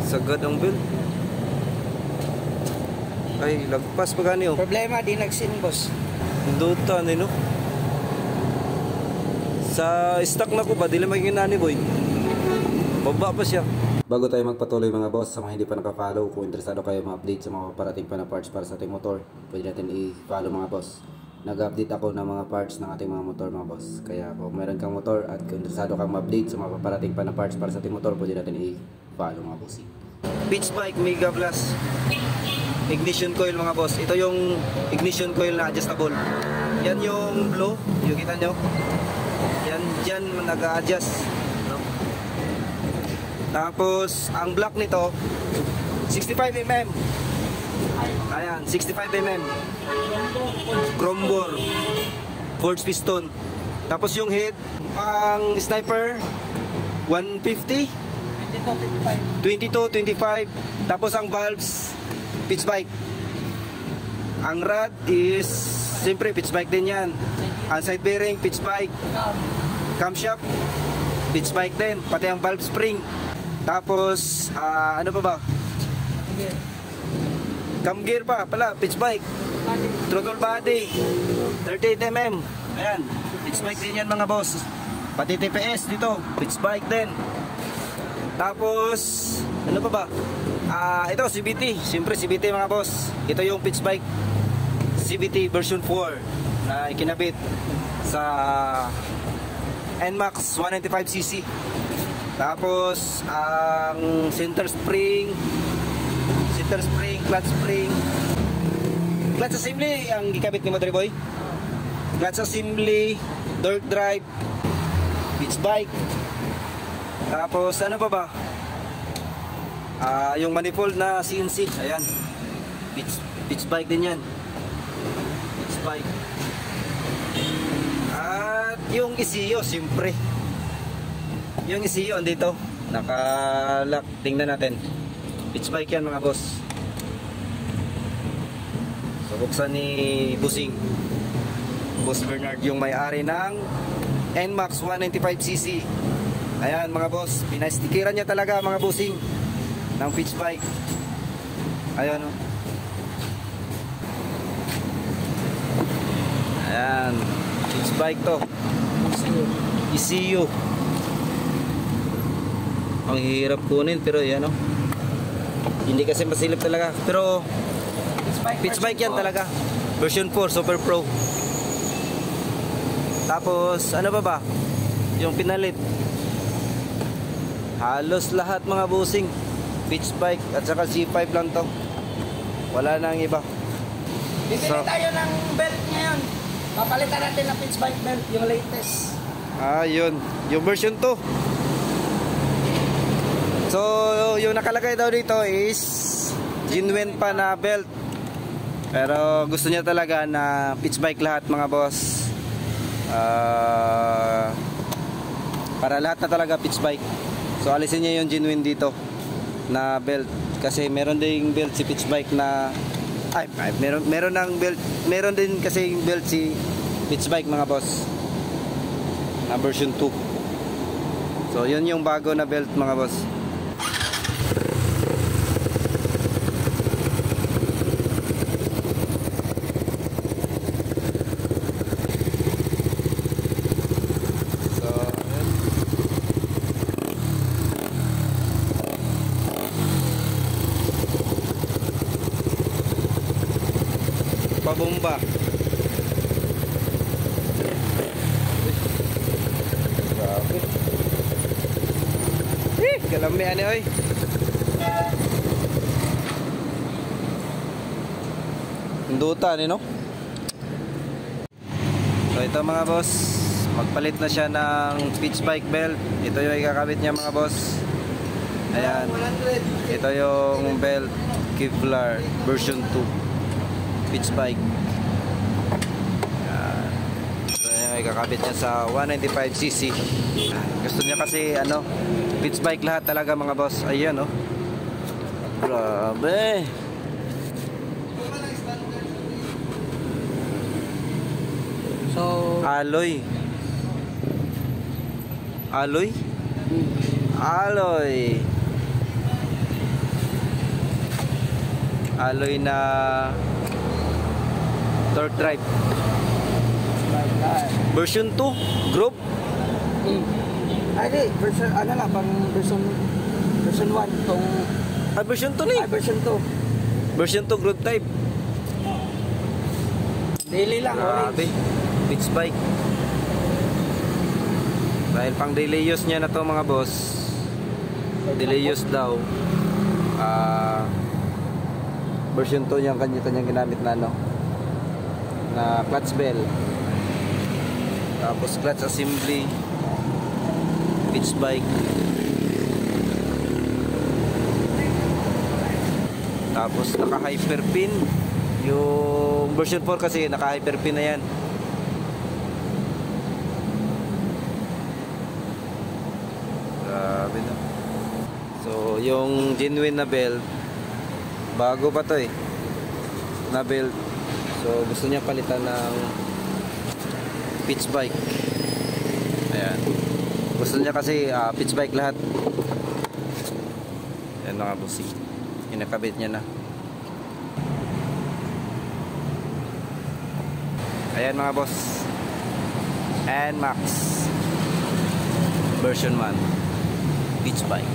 Sagad ang belt. Ay, lagpas pa gani oh. Problema, di nagsin, boss. Duta ni no. Sa stock na ko ba, di lang magiging nani boy. Baba pa siya. Bago tayo magpatuloy mga boss, sa mga hindi pa naka-follow, kung interesado kayo ma-update sa mga parating pa na parts para sa ating motor, pwede natin i-follow mga boss. Nag-update ako ng mga parts ng ating mga motor mga boss. Kaya kung meron kang motor at kung interesado kang ma-update sa mga parating pa na parts para sa ating motor, pwede natin i-follow mga boss. Beach Bike Mega Plus ignition coil mga boss. Ito yung ignition coil na adjustable. Yan yung blue, yung kita nyo. Yan dyan nag-a-adjust. Tapos ang block nito 65mm. Ayan, 65mm. Chrome bore, forged piston. Tapos yung head, ang sniper 150, 22, 25. Tapos ang valves pitch bike. Ang rod is siyempre pitch bike din yan. Ang side bearing pitch bike. Camshaft pitch bike din, pati ang valve spring. Tapos ano pa ba? Cam gear pa pala, pitch bike. Throttle body 38mm. Ayan, pitch bike din yan mga boss. Pati TPS dito, pitch bike din. Tapos ano pa ba? Ito CVT, siyempre CVT mga boss. Ito yung pitch bike CVT version 4 na ikinabit sa NMAX 195cc. Tapos ang center spring, clutch spring, clutch assembly ang gikabit ni Madre Boy. Clutch assembly, dirt drive, pitch bike. Tapos ano pa ba? Yung manifold na CNC, ayan. Pitch bike din yan. Pitch bike. At yung ECU, siyempre. Yung ECU andito, naka-lock. Tingnan natin. Pitch bike yan mga boss. So buksan ni Busing, Boss Bernard, yung may-ari ng NMAX 195cc. Ayan mga boss, pinastikiran niya talaga mga Busing ng pitch bike. Ayan o. Ayan, pitch bike to. ECU. Ang hirap kunin pero yan o. Hindi kasi masilip talaga. Pero pitch bike yan talaga. Version 4 Super Pro. Tapos ano pa ba? Yung pinalit. Halos lahat mga busing. Pitch bike at saka C5 lang to. Wala nang iba. Bibili tayo ng belt ngayon. Papalitan natin ng pitch bike belt, yung latest. Yun. Yung version 2. So, yung nakalagay daw dito is genuine pa na belt. Pero gusto niya talaga na pitch bike lahat mga boss. Para lahat na talaga pitch bike. So, alisin niya yung genuine dito na belt kasi meron ding belt si pitch bike na meron ng belt, meron din kasi belt si pitch bike mga boss na version 2. So yun yung bago na belt mga boss. Pabomba. Grabe. Galami ani oy. Duta ni no. So ito mga boss, magpalit na siya ng pitch bike belt. Ito yung ikakabit niya mga boss. Ayan. Ito yung belt Kevlar version 2. Pitch bike. So yan, ikakabit niya sa 195cc. Gusto niya kasi ano, pitch bike lahat talaga mga boss. Ayan oh. Grabe. So alloy. Alloy? Alloy. alloy na torque drive. Version 2, group. Ay, di, version, ano lang, pang version 1, itong, Version 2 na eh. version 2. Version 2 group type. Daily lang, Grabe. orange. Beach bike. Dahil pang daily use niya na to mga boss. Daily use daw. Version 2 yung kanyang ginamit na ano. Na clutch bell. Tapos clutch assembly. Beach bike. Tapos naka hyper pin. Yung version 4 kasi naka hyper pin na yan. Grabe na. So yung genuine na belt, bago pa to eh, na belt. So gusto niya palitan ng pitch bike. Ayan. Gusto niya kasi pitch bike lahat. Ayan mga bossy. Kinakabit niya na. Ayan mga boss. NMAX version 1 pitch bike.